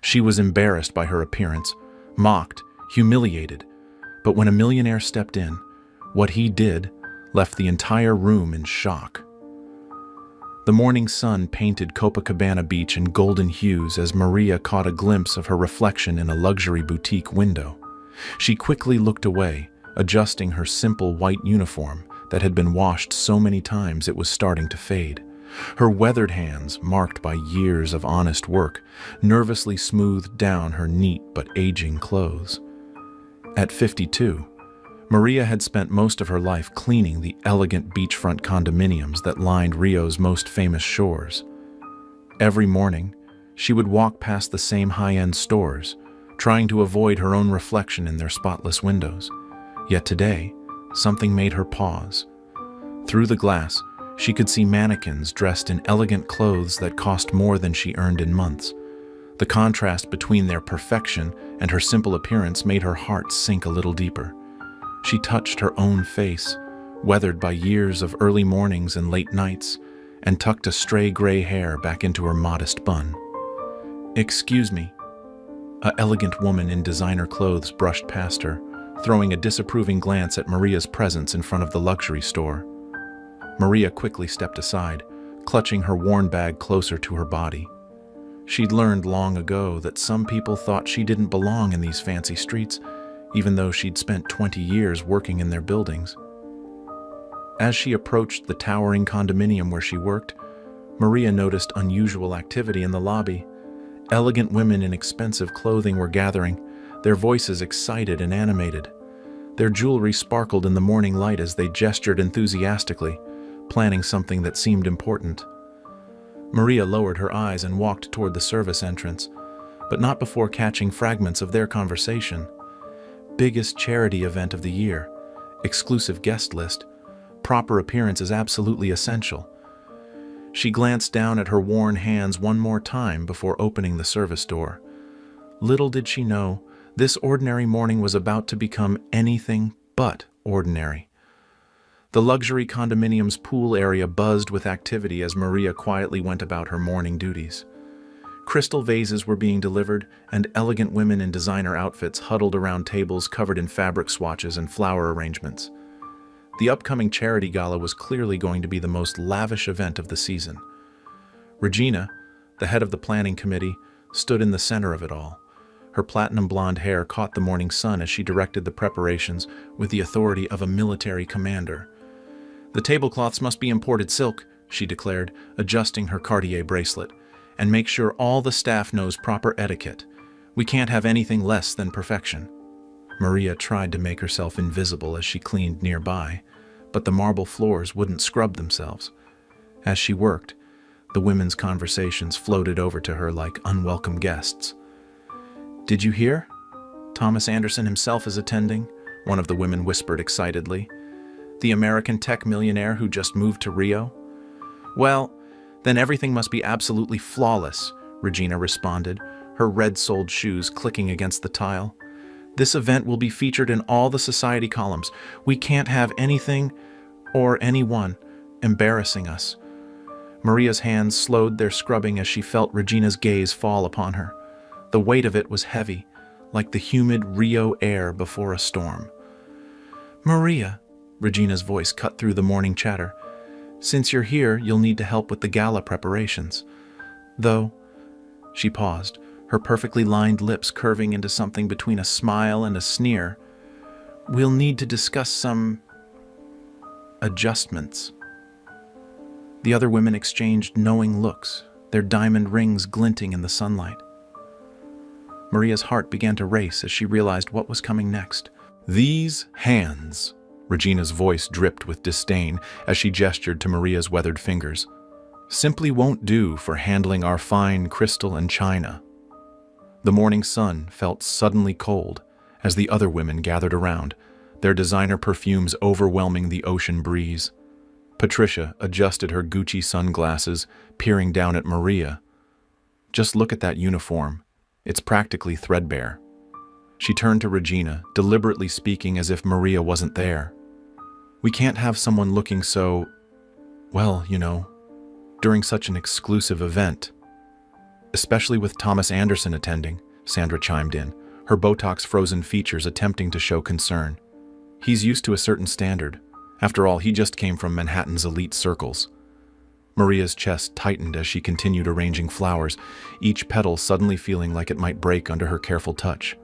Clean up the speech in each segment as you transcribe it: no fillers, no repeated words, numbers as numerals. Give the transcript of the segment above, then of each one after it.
She was embarrassed by her appearance, mocked, humiliated. But when a millionaire stepped in, what he did left the entire room in shock. The morning sun painted Copacabana Beach in golden hues as Maria caught a glimpse of her reflection in a luxury boutique window. She quickly looked away, adjusting her simple white uniform that had been washed so many times it was starting to fade. Her weathered hands, marked by years of honest work, nervously smoothed down her neat but aging clothes. At 52, Maria had spent most of her life cleaning the elegant beachfront condominiums that lined Rio's most famous shores. Every morning, she would walk past the same high-end stores, trying to avoid her own reflection in their spotless windows. Yet today, something made her pause. Through the glass, she could see mannequins dressed in elegant clothes that cost more than she earned in months. The contrast between their perfection and her simple appearance made her heart sink a little deeper. She touched her own face, weathered by years of early mornings and late nights, and tucked a stray gray hair back into her modest bun. "Excuse me." An elegant woman in designer clothes brushed past her, throwing a disapproving glance at Maria's presence in front of the luxury store. Maria quickly stepped aside, clutching her worn bag closer to her body. She'd learned long ago that some people thought she didn't belong in these fancy streets, even though she'd spent 20 years working in their buildings. As she approached the towering condominium where she worked, Maria noticed unusual activity in the lobby. Elegant women in expensive clothing were gathering, their voices excited and animated. Their jewelry sparkled in the morning light as they gestured enthusiastically, planning something that seemed important. Maria lowered her eyes and walked toward the service entrance, but not before catching fragments of their conversation. Biggest charity event of the year, exclusive guest list, proper appearance is absolutely essential. She glanced down at her worn hands one more time before opening the service door. Little did she know, this ordinary morning was about to become anything but ordinary. The luxury condominium's pool area buzzed with activity as Maria quietly went about her morning duties. Crystal vases were being delivered, and elegant women in designer outfits huddled around tables covered in fabric swatches and flower arrangements. The upcoming charity gala was clearly going to be the most lavish event of the season. Regina, the head of the planning committee, stood in the center of it all. Her platinum blonde hair caught the morning sun as she directed the preparations with the authority of a military commander. "The tablecloths must be imported silk," she declared, adjusting her Cartier bracelet. "And make sure all the staff knows proper etiquette. We can't have anything less than perfection." Maria tried to make herself invisible as she cleaned nearby, but the marble floors wouldn't scrub themselves. As she worked, the women's conversations floated over to her like unwelcome guests. "Did you hear? Thomas Anderson himself is attending," one of the women whispered excitedly. "The American tech millionaire who just moved to Rio?" "Well, then everything must be absolutely flawless," Regina responded, her red-soled shoes clicking against the tile. "This event will be featured in all the society columns. We can't have anything or anyone embarrassing us." Maria's hands slowed their scrubbing as she felt Regina's gaze fall upon her. The weight of it was heavy, like the humid Rio air before a storm. "Maria," Regina's voice cut through the morning chatter, "since you're here, you'll need to help with the gala preparations. Though," she paused, her perfectly lined lips curving into something between a smile and a sneer, "we'll need to discuss some adjustments." The other women exchanged knowing looks, their diamond rings glinting in the sunlight. Maria's heart began to race as she realized what was coming next. "These hands," Regina's voice dripped with disdain as she gestured to Maria's weathered fingers, "simply won't do for handling our fine crystal and china." The morning sun felt suddenly cold as the other women gathered around, their designer perfumes overwhelming the ocean breeze. Patricia adjusted her Gucci sunglasses, peering down at Maria. "Just look at that uniform. It's practically threadbare." She turned to Regina, deliberately speaking as if Maria wasn't there. "We can't have someone looking so, well, during such an exclusive event." Especially with Thomas Anderson attending, Sandra chimed in, her Botox-frozen features attempting to show concern. He's used to a certain standard. After all, he just came from Manhattan's elite circles. Maria's chest tightened as she continued arranging flowers, each petal suddenly feeling like it might break under her careful touch.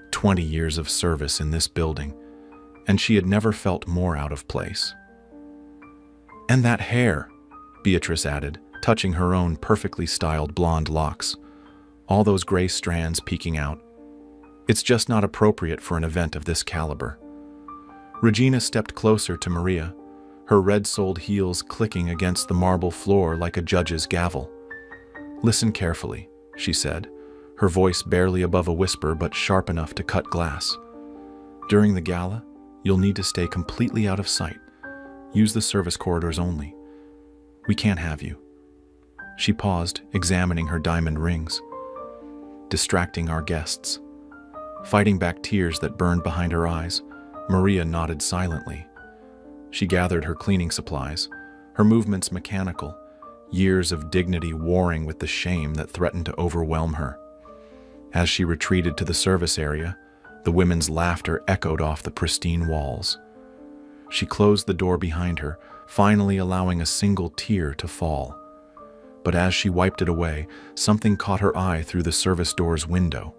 20 years of service in this building, and she had never felt more out of place. "And that hair," Beatrice added, touching her own perfectly styled blonde locks. All those gray strands peeking out. "It's just not appropriate for an event of this caliber." Regina stepped closer to Maria, her red-soled heels clicking against the marble floor like a judge's gavel. "Listen carefully," she said, her voice barely above a whisper but sharp enough to cut glass. "During the gala, you'll need to stay completely out of sight. Use the service corridors only. We can't have you." She paused, examining her diamond rings. "Distracting our guests." Fighting back tears that burned behind her eyes, Maria nodded silently. She gathered her cleaning supplies, her movements mechanical, years of dignity warring with the shame that threatened to overwhelm her. As she retreated to the service area, the women's laughter echoed off the pristine walls. She closed the door behind her, finally allowing a single tear to fall. But as she wiped it away, something caught her eye through the service door's window.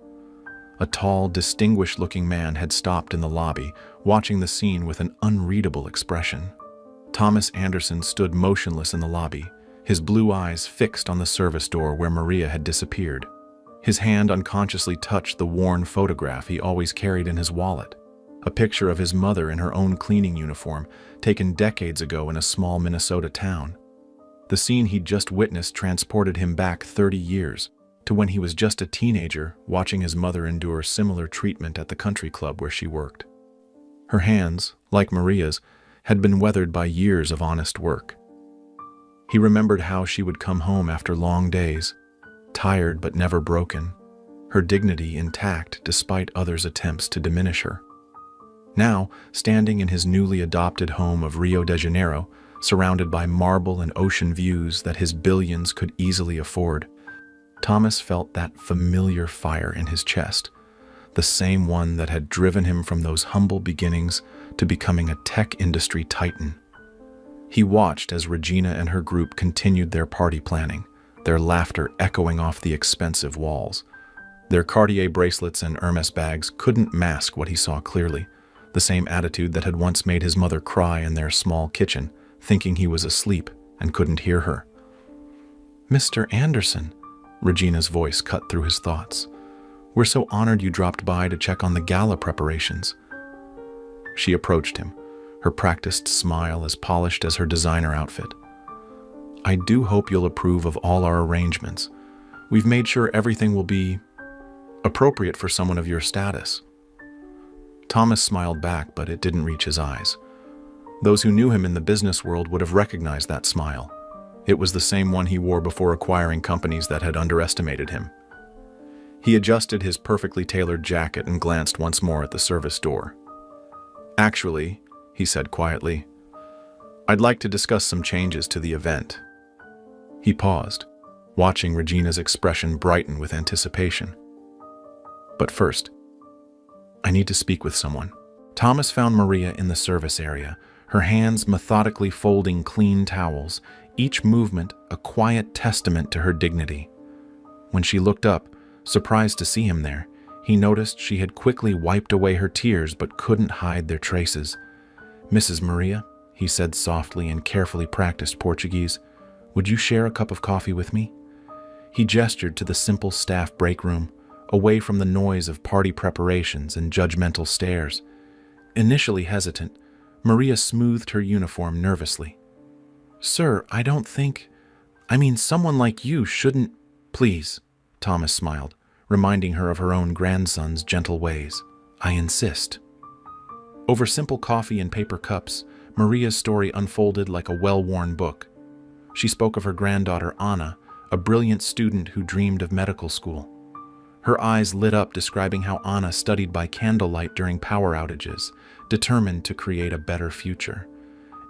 A tall, distinguished-looking man had stopped in the lobby, watching the scene with an unreadable expression. Thomas Anderson stood motionless in the lobby, his blue eyes fixed on the service door where Maria had disappeared. His hand unconsciously touched the worn photograph he always carried in his wallet, a picture of his mother in her own cleaning uniform, taken decades ago in a small Minnesota town. The scene he'd just witnessed transported him back 30 years, to when he was just a teenager watching his mother endure similar treatment at the country club where she worked. Her hands, like Maria's, had been weathered by years of honest work. He remembered how she would come home after long days, tired but never broken, her dignity intact despite others' attempts to diminish her. Now, standing in his newly adopted home of Rio de Janeiro, surrounded by marble and ocean views that his billions could easily afford, Thomas felt that familiar fire in his chest, the same one that had driven him from those humble beginnings to becoming a tech industry titan. He watched as Regina and her group continued their party planning, their laughter echoing off the expensive walls. Their Cartier bracelets and Hermes bags couldn't mask what he saw clearly, the same attitude that had once made his mother cry in their small kitchen, thinking he was asleep and couldn't hear her. "Mr. Anderson," Regina's voice cut through his thoughts. "We're so honored you dropped by to check on the gala preparations." She approached him, her practiced smile as polished as her designer outfit. "I do hope you'll approve of all our arrangements. We've made sure everything will be appropriate for someone of your status." Thomas smiled back, but it didn't reach his eyes. Those who knew him in the business world would have recognized that smile. It was the same one he wore before acquiring companies that had underestimated him. He adjusted his perfectly tailored jacket and glanced once more at the service door. "Actually," he said quietly, "I'd like to discuss some changes to the event." He paused, watching Regina's expression brighten with anticipation. "But first, I need to speak with someone." Thomas found Maria in the service area, her hands methodically folding clean towels, each movement a quiet testament to her dignity. When she looked up, surprised to see him there, he noticed she had quickly wiped away her tears but couldn't hide their traces. "Mrs. Maria," he said softly in carefully practiced Portuguese, "would you share a cup of coffee with me?" He gestured to the simple staff break room, away from the noise of party preparations and judgmental stares. Initially hesitant, Maria smoothed her uniform nervously. "Sir, I don't think... someone like you shouldn't..." "Please," Thomas smiled, reminding her of her own grandson's gentle ways. "I insist." Over simple coffee and paper cups, Maria's story unfolded like a well-worn book. She spoke of her granddaughter Anna, a brilliant student who dreamed of medical school. Her eyes lit up describing how Anna studied by candlelight during power outages, determined to create a better future.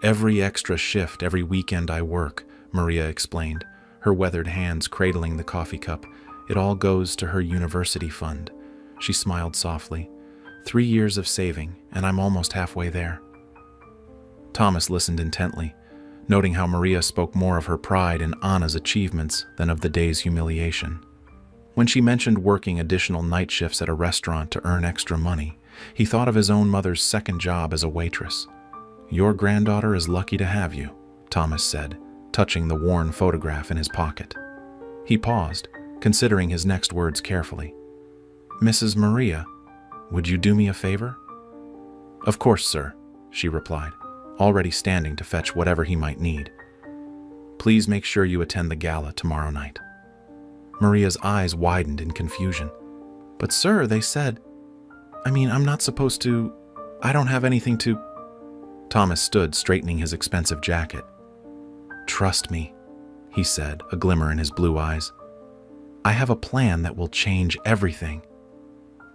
"Every extra shift, every weekend I work," Maria explained, her weathered hands cradling the coffee cup. "It all goes to her university fund." She smiled softly. 3 years of saving, and I'm almost halfway there." Thomas listened intently, noting how Maria spoke more of her pride in Anna's achievements than of the day's humiliation. When she mentioned working additional night shifts at a restaurant to earn extra money, he thought of his own mother's second job as a waitress. "Your granddaughter is lucky to have you," Thomas said, touching the worn photograph in his pocket. He paused, considering his next words carefully. "Mrs. Maria, would you do me a favor?" "Of course, sir," she replied, already standing to fetch whatever he might need. "Please make sure you attend the gala tomorrow night." Maria's eyes widened in confusion. "But sir, they said... I'm not supposed to... I don't have anything to..." Thomas stood, straightening his expensive jacket. "Trust me," he said, a glimmer in his blue eyes. "I have a plan that will change everything.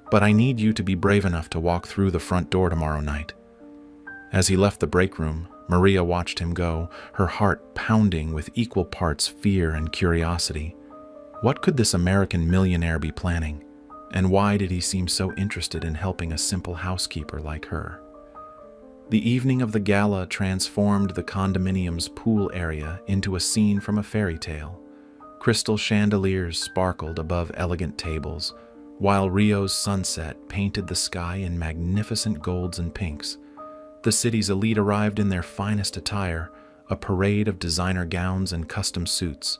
But I need you to be brave enough to walk through the front door tomorrow night." As he left the break room, Maria watched him go, her heart pounding with equal parts fear and curiosity. What could this American millionaire be planning? And why did he seem so interested in helping a simple housekeeper like her? The evening of the gala transformed the condominium's pool area into a scene from a fairy tale. Crystal chandeliers sparkled above elegant tables, while Rio's sunset painted the sky in magnificent golds and pinks. The city's elite arrived in their finest attire, a parade of designer gowns and custom suits.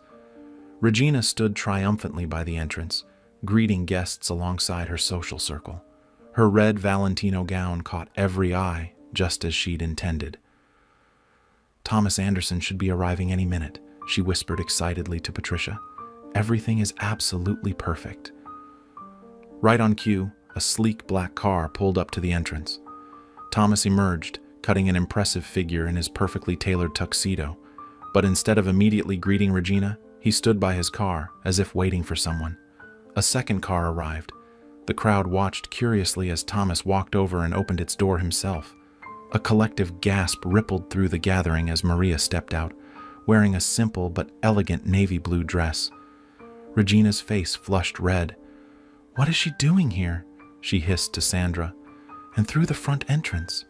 Regina stood triumphantly by the entrance, greeting guests alongside her social circle. Her red Valentino gown caught every eye, just as she'd intended. "Thomas Anderson should be arriving any minute," she whispered excitedly to Patricia. "Everything is absolutely perfect." Right on cue, a sleek black car pulled up to the entrance. Thomas emerged, cutting an impressive figure in his perfectly tailored tuxedo. But instead of immediately greeting Regina, he stood by his car, as if waiting for someone. A second car arrived. The crowd watched curiously as Thomas walked over and opened its door himself. A collective gasp rippled through the gathering as Maria stepped out, wearing a simple but elegant navy blue dress. Regina's face flushed red. "What is she doing here?" she hissed to Sandra. "And through the front entrance."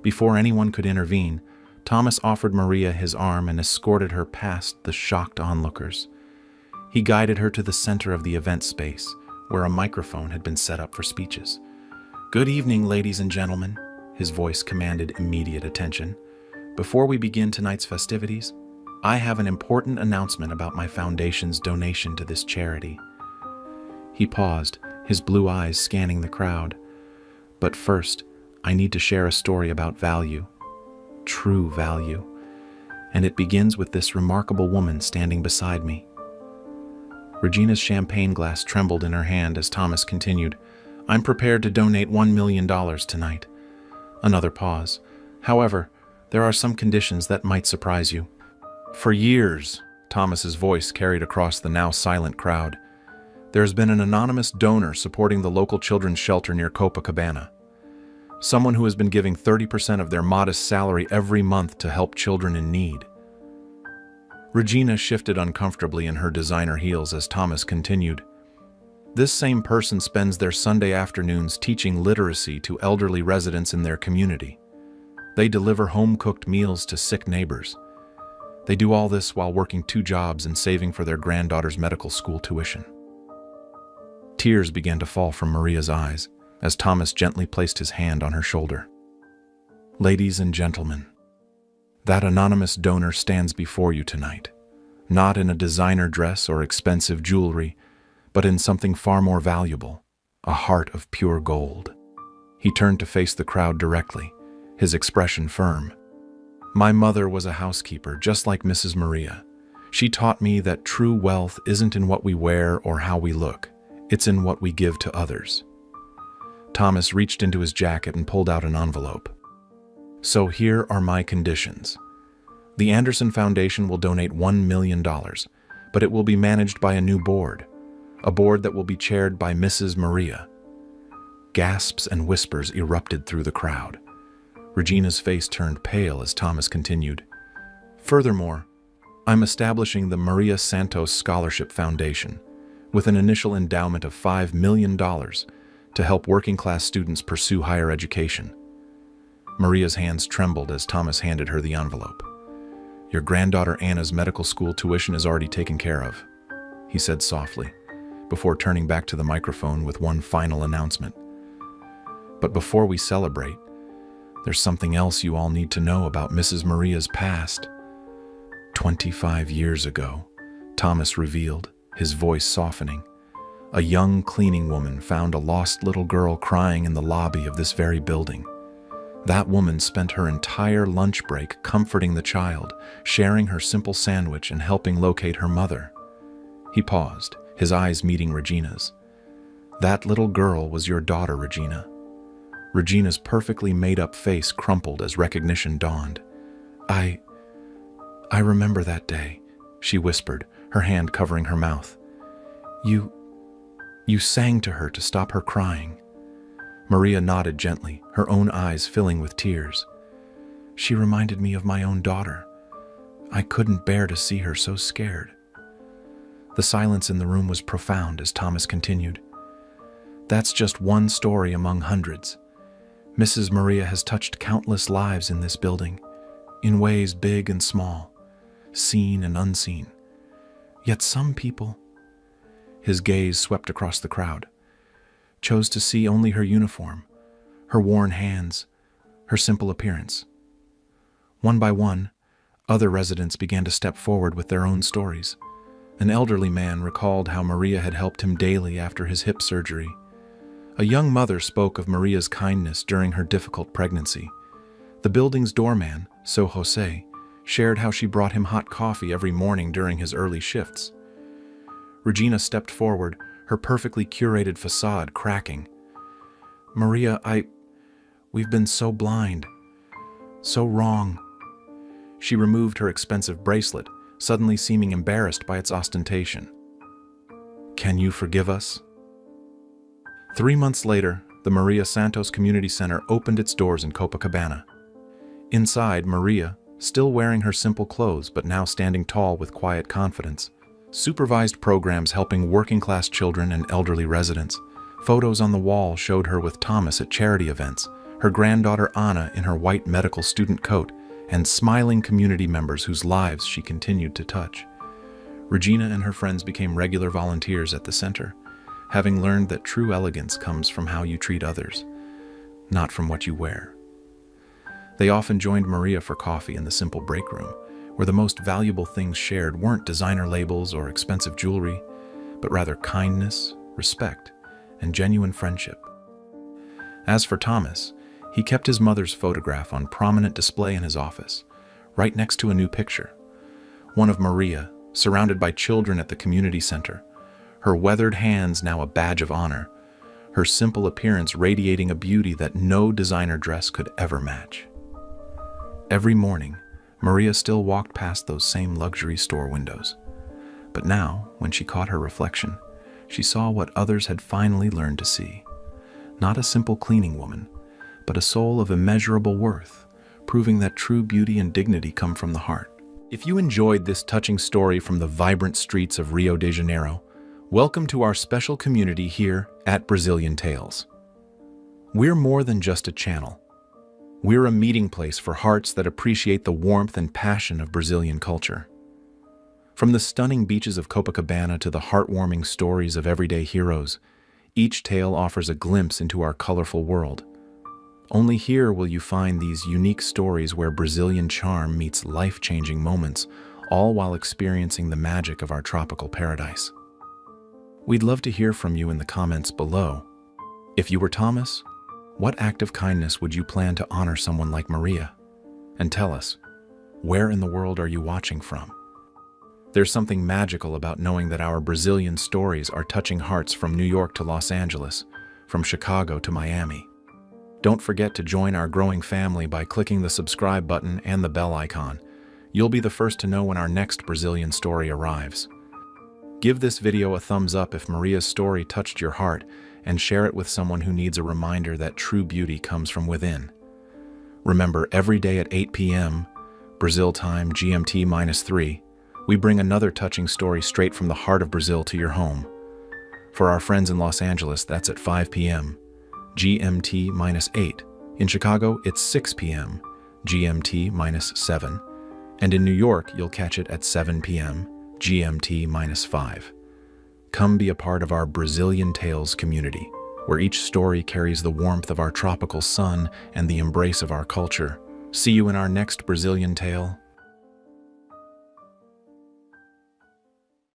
Before anyone could intervene, Thomas offered Maria his arm and escorted her past the shocked onlookers. He guided her to the center of the event space, where a microphone had been set up for speeches. "Good evening, ladies and gentlemen," his voice commanded immediate attention. "Before we begin tonight's festivities, I have an important announcement about my foundation's donation to this charity." He paused, his blue eyes scanning the crowd. "But first, I need to share a story about value. True value. And it begins with this remarkable woman standing beside me." Regina's champagne glass trembled in her hand as Thomas continued, "I'm prepared to donate $1 million tonight." Another pause. "However, there are some conditions that might surprise you." "For years," Thomas's voice carried across the now silent crowd, "there has been an anonymous donor supporting the local children's shelter near Copacabana. Someone who has been giving 30% of their modest salary every month to help children in need." Regina shifted uncomfortably in her designer heels as Thomas continued. "This same person spends their Sunday afternoons teaching literacy to elderly residents in their community. They deliver home-cooked meals to sick neighbors. They do all this while working 2 jobs and saving for their granddaughter's medical school tuition." Tears began to fall from Maria's eyes as Thomas gently placed his hand on her shoulder. "Ladies and gentlemen, that anonymous donor stands before you tonight, not in a designer dress or expensive jewelry, but in something far more valuable, a heart of pure gold." He turned to face the crowd directly, his expression firm. "My mother was a housekeeper, just like Mrs. Maria. She taught me that true wealth isn't in what we wear or how we look, it's in what we give to others." Thomas reached into his jacket and pulled out an envelope. "So here are my conditions. The Anderson Foundation will donate $1 million, but it will be managed by a new board, a board that will be chaired by Mrs. Maria." Gasps and whispers erupted through the crowd. Regina's face turned pale as Thomas continued. "Furthermore, I'm establishing the Maria Santos Scholarship Foundation with an initial endowment of $5 million to help working-class students pursue higher education. Maria's hands trembled as Thomas handed her the envelope. Your granddaughter Anna's medical school tuition is already taken care of, he said softly, before turning back to the microphone with one final announcement. But before we celebrate, there's something else you all need to know about Mrs. Maria's past. 25 years ago, Thomas revealed, his voice softening, a young cleaning woman found a lost little girl crying in the lobby of this very building. That woman spent her entire lunch break comforting the child, sharing her simple sandwich and helping locate her mother. He paused, his eyes meeting Regina's. That little girl was your daughter, Regina. Regina's perfectly made-up face crumpled as recognition dawned. I remember that day, she whispered, her hand covering her mouth. You sang to her to stop her crying. Maria nodded gently, her own eyes filling with tears. She reminded me of my own daughter. I couldn't bear to see her so scared. The silence in the room was profound as Thomas continued. That's just one story among hundreds. Mrs. Maria has touched countless lives in this building, in ways big and small, seen and unseen. Yet some people, his gaze swept across the crowd, chose to see only her uniform, her worn hands, her simple appearance. One by one, other residents began to step forward with their own stories. An elderly man recalled how Maria had helped him daily after his hip surgery. A young mother spoke of Maria's kindness during her difficult pregnancy. The building's doorman, So Jose, shared how she brought him hot coffee every morning during his early shifts. Regina stepped forward, her perfectly curated facade cracking. Maria, we've been so blind, so wrong. She removed her expensive bracelet, suddenly seeming embarrassed by its ostentation. Can you forgive us? 3 months later, the Maria Santos Community Center opened its doors in Copacabana. Inside, Maria, still wearing her simple clothes but now standing tall with quiet confidence, supervised programs helping working-class children and elderly residents. Photos on the wall showed her with Thomas at charity events, her granddaughter Anna in her white medical student coat, and smiling community members whose lives she continued to touch. Regina and her friends became regular volunteers at the center, having learned that true elegance comes from how you treat others, not from what you wear. They often joined Maria for coffee in the simple break room, where the most valuable things shared weren't designer labels or expensive jewelry, but rather kindness, respect, and genuine friendship. As for Thomas, he kept his mother's photograph on prominent display in his office, right next to a new picture. One of Maria, surrounded by children at the community center, her weathered hands now a badge of honor, her simple appearance radiating a beauty that no designer dress could ever match. Every morning, Maria still walked past those same luxury store windows. But now, when she caught her reflection, she saw what others had finally learned to see. Not a simple cleaning woman, but a soul of immeasurable worth, proving that true beauty and dignity come from the heart. If you enjoyed this touching story from the vibrant streets of Rio de Janeiro, welcome to our special community here at Brazilian Tales. We're more than just a channel. We're a meeting place for hearts that appreciate the warmth and passion of Brazilian culture. From the stunning beaches of Copacabana to the heartwarming stories of everyday heroes, each tale offers a glimpse into our colorful world. Only here will you find these unique stories where Brazilian charm meets life-changing moments, all while experiencing the magic of our tropical paradise. We'd love to hear from you in the comments below. If you were Thomas, what act of kindness would you plan to honor someone like Maria? And tell us, where in the world are you watching from? There's something magical about knowing that our Brazilian stories are touching hearts from New York to Los Angeles, from Chicago to Miami. Don't forget to join our growing family by clicking the subscribe button and the bell icon. You'll be the first to know when our next Brazilian story arrives. Give this video a thumbs up if Maria's story touched your heart, and share it with someone who needs a reminder that true beauty comes from within. Remember, every day at 8 p.m., Brazil time GMT-3, we bring another touching story straight from the heart of Brazil to your home. For our friends in Los Angeles, that's at 5 p.m., GMT-8. In Chicago, it's 6 p.m., GMT-7. And in New York, you'll catch it at 7 p.m., GMT-5. Come be a part of our Brazilian Tales community, where each story carries the warmth of our tropical sun and the embrace of our culture. See you in our next Brazilian Tale.